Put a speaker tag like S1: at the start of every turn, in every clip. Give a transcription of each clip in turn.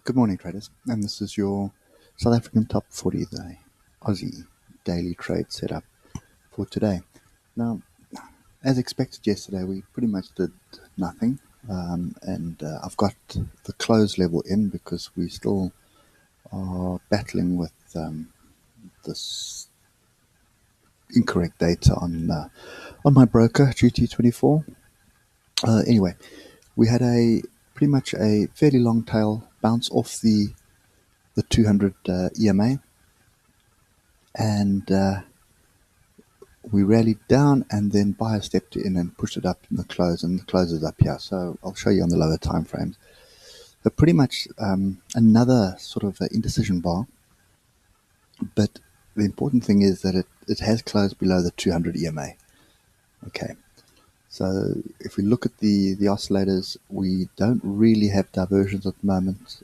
S1: Good morning, traders, and this is your South African Top 40, the Aussie daily trade setup for today. Now, as expected yesterday, we pretty much did nothing, and I've got the close level in because we still are battling with this incorrect data on my broker GT24. Anyway, we had pretty much a fairly long tail bounce off the 200 EMA, and we rallied down, and then buyer stepped in and pushed it up in the close, and the close is up here. So I'll show you on the lower time frames. So pretty much another sort of indecision bar, but the important thing is that it has closed below the 200 EMA. Okay, so if we look at the oscillators, we don't really have diversions at the moment.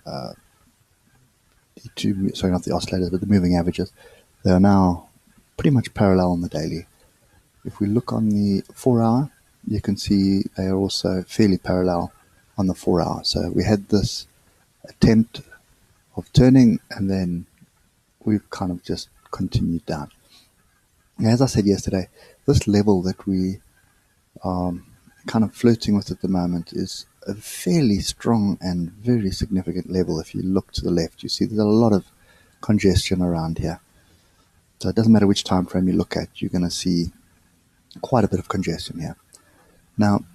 S1: Sorry, not the oscillators, but the moving averages. They are now pretty much parallel on the daily. If we look on the 4 hour, you can see they are also fairly parallel on the 4 hour. So we had this attempt of turning, and then we've kind of just continued down. Now, as I said yesterday, this level that we are kind of flirting with at the moment is a fairly strong and very significant level. If you look to the left, you see there's a lot of congestion around here. So it doesn't matter which time frame you look at, you're going to see quite a bit of congestion here. Now,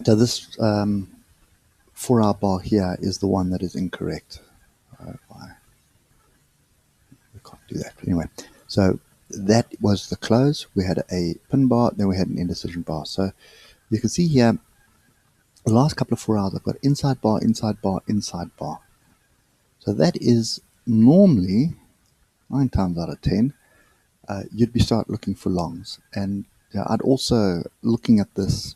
S1: so this 4 hour bar here is the one that is incorrect. We can't do that. But anyway, so that was the close. We had a pin bar, then we had an indecision bar. So you can see here, the last couple of 4 hours, I've got inside bar, inside bar, inside bar. So that is normally 9 times out of 10, you'd be start looking for longs. And I'd also, looking at this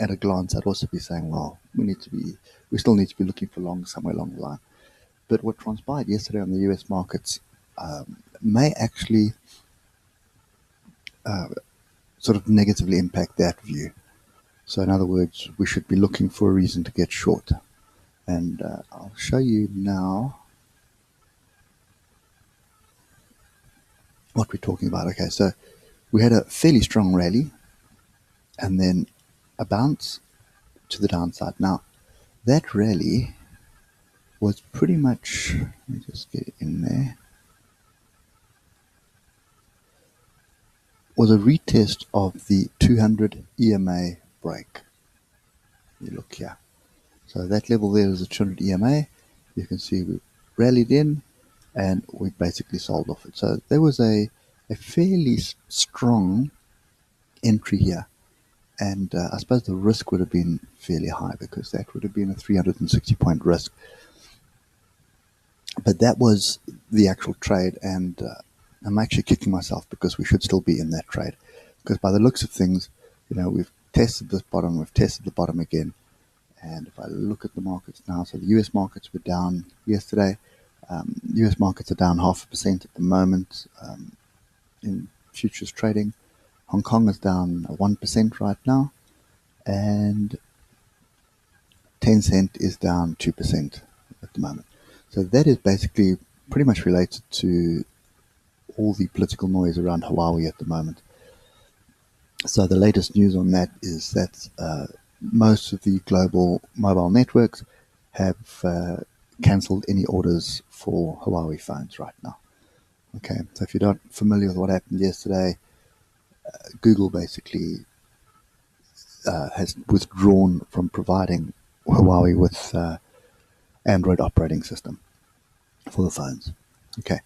S1: at a glance, I'd also be saying, well, we still need to be looking for longs somewhere along the line. But what transpired yesterday on the US markets may actually sort of negatively impact that view. So in other words, we should be looking for a reason to get short. And I'll show you now what we're talking about. Okay, so we had a fairly strong rally and then a bounce to the downside. Now, that rally was pretty much, let me just get it in there, was a retest of the 200 EMA break. You look here. So that level there is a 200 EMA. You can see we rallied in and we basically sold off it. So there was a fairly strong entry here. And I suppose the risk would have been fairly high because that would have been a 360 point risk. But that was the actual trade, and I'm actually kicking myself because we should still be in that trade. Because by the looks of things, we've tested this bottom, we've tested the bottom again. And if I look at the markets now, so the US markets were down yesterday. US markets are down 0.5% at the moment in futures trading. Hong Kong is down 1% right now, and Tencent is down 2% at the moment. So that is basically pretty much related to all the political noise around Huawei at the moment. So the latest news on that is that most of the global mobile networks have cancelled any orders for Huawei phones right now. Okay, so if you're not familiar with what happened yesterday, Google basically has withdrawn from providing Huawei with Android operating system for the phones. Okay,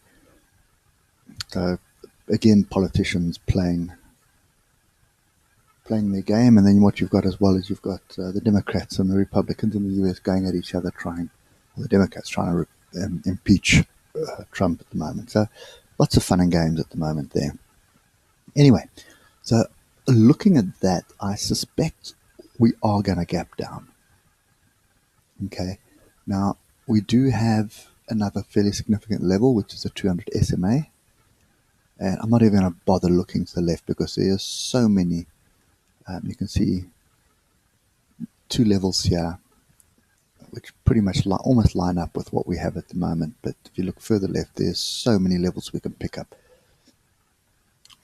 S1: so again, politicians playing their game, and then what you've got as well is you've got the Democrats and the Republicans in the US going at each other, the Democrats trying to impeach Trump at the moment. So lots of fun and games at the moment there. Anyway, so looking at that, I suspect we are going to gap down. Okay, now we do have another fairly significant level, which is a 200 SMA. And I'm not even going to bother looking to the left because there are so many. You can see 2 levels here, which pretty much almost line up with what we have at the moment. But if you look further left, there's so many levels we can pick up.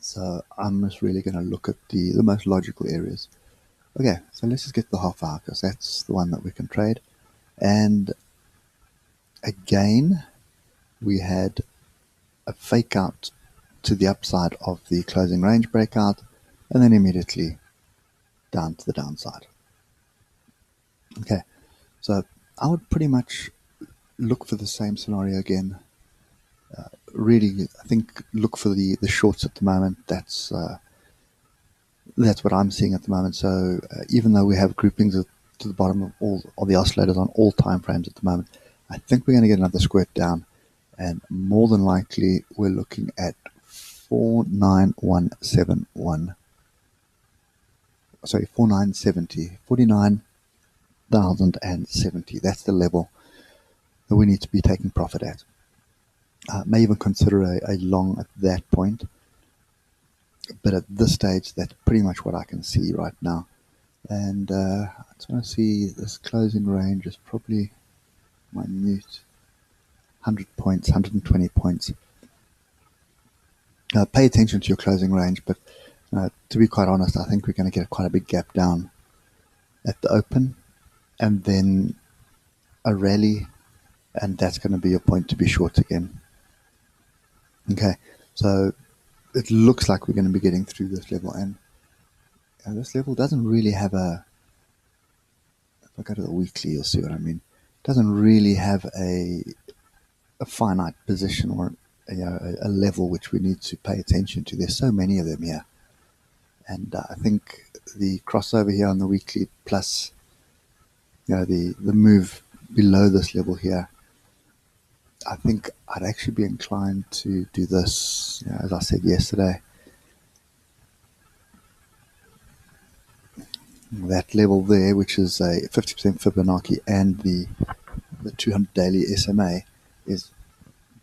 S1: So I'm just really going to look at the most logical areas. Okay, so let's just get the half hour because that's the one that we can trade. And again, we had a fake out to the upside of the closing range breakout, and then immediately down to the downside. Okay, so I would pretty much look for the same scenario again. Really, I think look for the shorts at the moment. That's what I'm seeing at the moment. So even though we have groupings to the bottom of all of the oscillators on all time frames at the moment, I think we're going to get another squirt down, and more than likely we're looking at 49171. Sorry, 4970, 49,070. That's the level that we need to be taking profit at. May even consider a long at that point, but at this stage, that's pretty much what I can see right now. And I just want to see this closing range is probably minute, 100 points, 120 points. Pay attention to your closing range, but to be quite honest, I think we're going to get quite a big gap down at the open, and then a rally, and that's going to be your point to be short again. Okay, so it looks like we're going to be getting through this level, and this level doesn't really have a, if I go to the weekly, you'll see what I mean. It doesn't really have a finite position or a level which we need to pay attention to. There's so many of them here, and I think the crossover here on the weekly plus the move below this level here, I think I'd actually be inclined to do this, as I said yesterday. That level there, which is a 50% Fibonacci, and the 200 daily SMA, is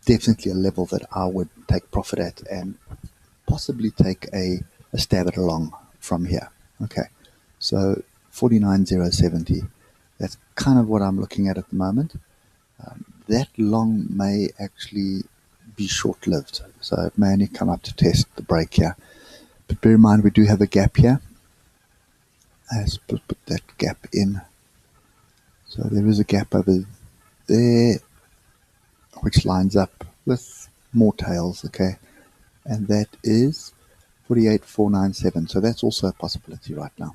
S1: definitely a level that I would take profit at and possibly take a stab at a long from here. Okay, so 49,070. That's kind of what I'm looking at the moment. That long may actually be short-lived, so it may only come up to test the break here. But bear in mind, we do have a gap here. Let's put that gap in. So there is a gap over there, which lines up with more tails, okay? And that is 48,497. So that's also a possibility right now.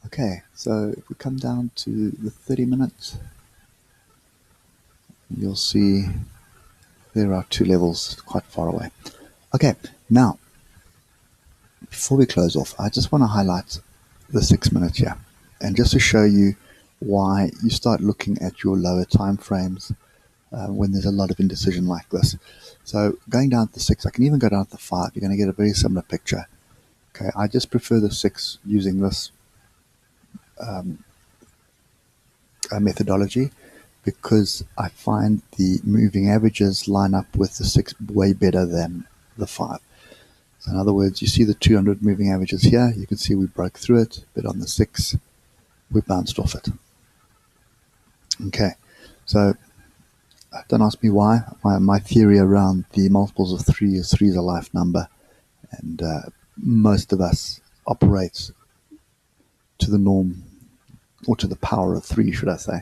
S1: Okay, so if we come down to the 30 minutes, you'll see there are two levels quite far away. Okay, now, before we close off, I just want to highlight the 6 minutes here. And just to show you why you start looking at your lower time frames when there's a lot of indecision like this. So going down to the 6, I can even go down to the 5. You're going to get a very similar picture. Okay, I just prefer the 6 using this methodology, because I find the moving averages line up with the 6 way better than the 5. So in other words, you see the 200 moving averages here. You can see we broke through it, but on the 6, we bounced off it. Okay, so don't ask me why. My theory around the multiples of 3 is 3 is a life number, and most of us operate to the norm, or to the power of 3, should I say,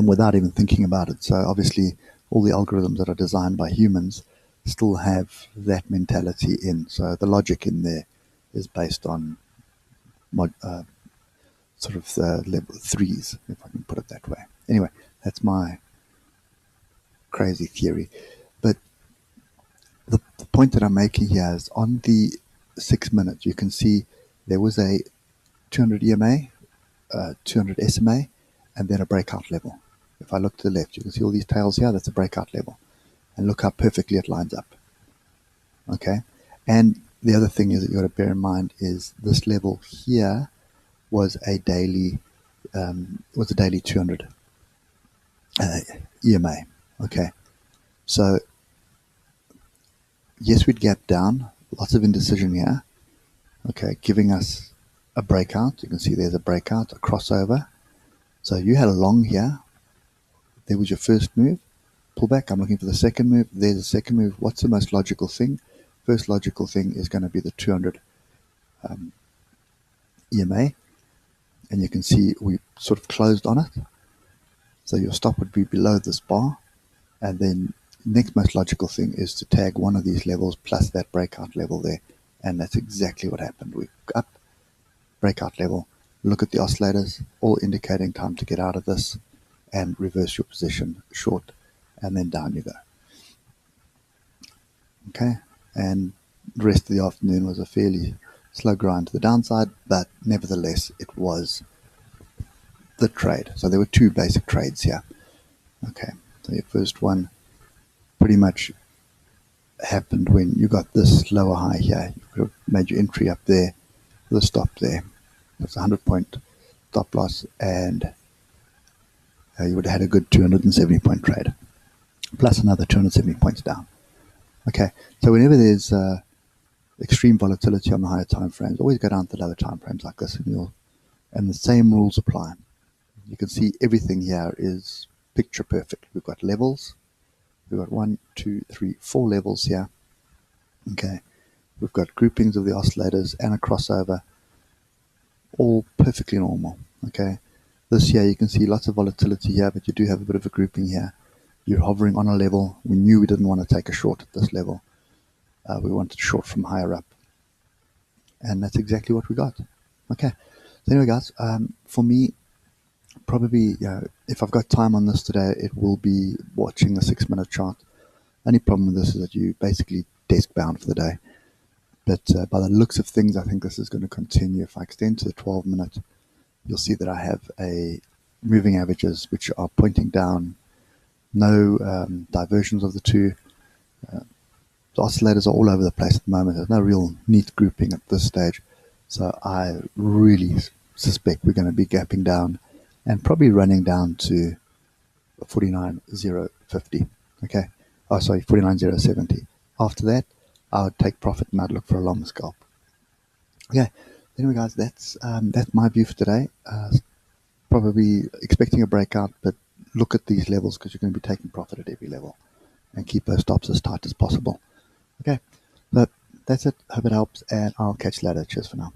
S1: without even thinking about it. So obviously all the algorithms that are designed by humans still have that mentality in. So the logic in there is based on sort of the level 3s, if I can put it that way. Anyway, that's my crazy theory. But the point that I'm making here is on the 6 minutes, you can see there was a 200 EMA, 200 SMA, and then a breakout level. If I look to the left, you can see all these tails here. That's a breakout level. And look how perfectly it lines up. Okay? And the other thing is that you've got to bear in mind is this level here was a daily 200 EMA. Okay? So, yes, we'd gap down. Lots of indecision here. Okay, giving us a breakout. You can see there's a breakout, a crossover. So you had a long here. There was your first move. Pull back. I'm looking for the second move. There's the second move. What's the most logical thing? First logical thing is going to be the 200 EMA. And you can see we sort of closed on it. So your stop would be below this bar. And then next most logical thing is to tag one of these levels plus that breakout level there. And that's exactly what happened. We up, breakout level, look at the oscillators, all indicating time to get out of this and reverse your position short, and then down you go. Okay, and the rest of the afternoon was a fairly slow grind to the downside, but nevertheless it was the trade. So there were two basic trades here. Okay, so your first one pretty much happened when you got this lower high here. You could have made your entry up there, the stop there. That's a 100-point stop loss, and you would have had a good 270-point trade, plus another 270 points down. Okay, so whenever there's extreme volatility on the higher time frames, always go down to the lower time frames like this, and the same rules apply. You can see everything here is picture perfect. We've got levels. We've got 1, 2, 3, 4 levels here. Okay, we've got groupings of the oscillators and a crossover, all perfectly normal. Okay, this here you can see lots of volatility here, but you do have a bit of a grouping here. You're hovering on a level. We knew we didn't want to take a short at this level. We wanted to short from higher up, and that's exactly what we got. Okay, so anyway guys, for me, probably if I've got time on this today, it will be watching the 6-minute chart. Only problem with this is that you basically desk bound for the day, but by the looks of things, I think this is going to continue. If I extend to the 12-minute, you'll see that I have a moving averages which are pointing down, no diversions of the two. The oscillators are all over the place at the moment. There's no real neat grouping at this stage. So I really suspect we're going to be gapping down and probably running down to 49.050. Okay. Oh, sorry, 49.070. After that, I would take profit and I'd look for a long scalp. Okay. Anyway, guys, that's my view for today. Probably expecting a breakout, but look at these levels because you're going to be taking profit at every level and keep those stops as tight as possible. Okay, so that's it. Hope it helps, and I'll catch you later. Cheers for now.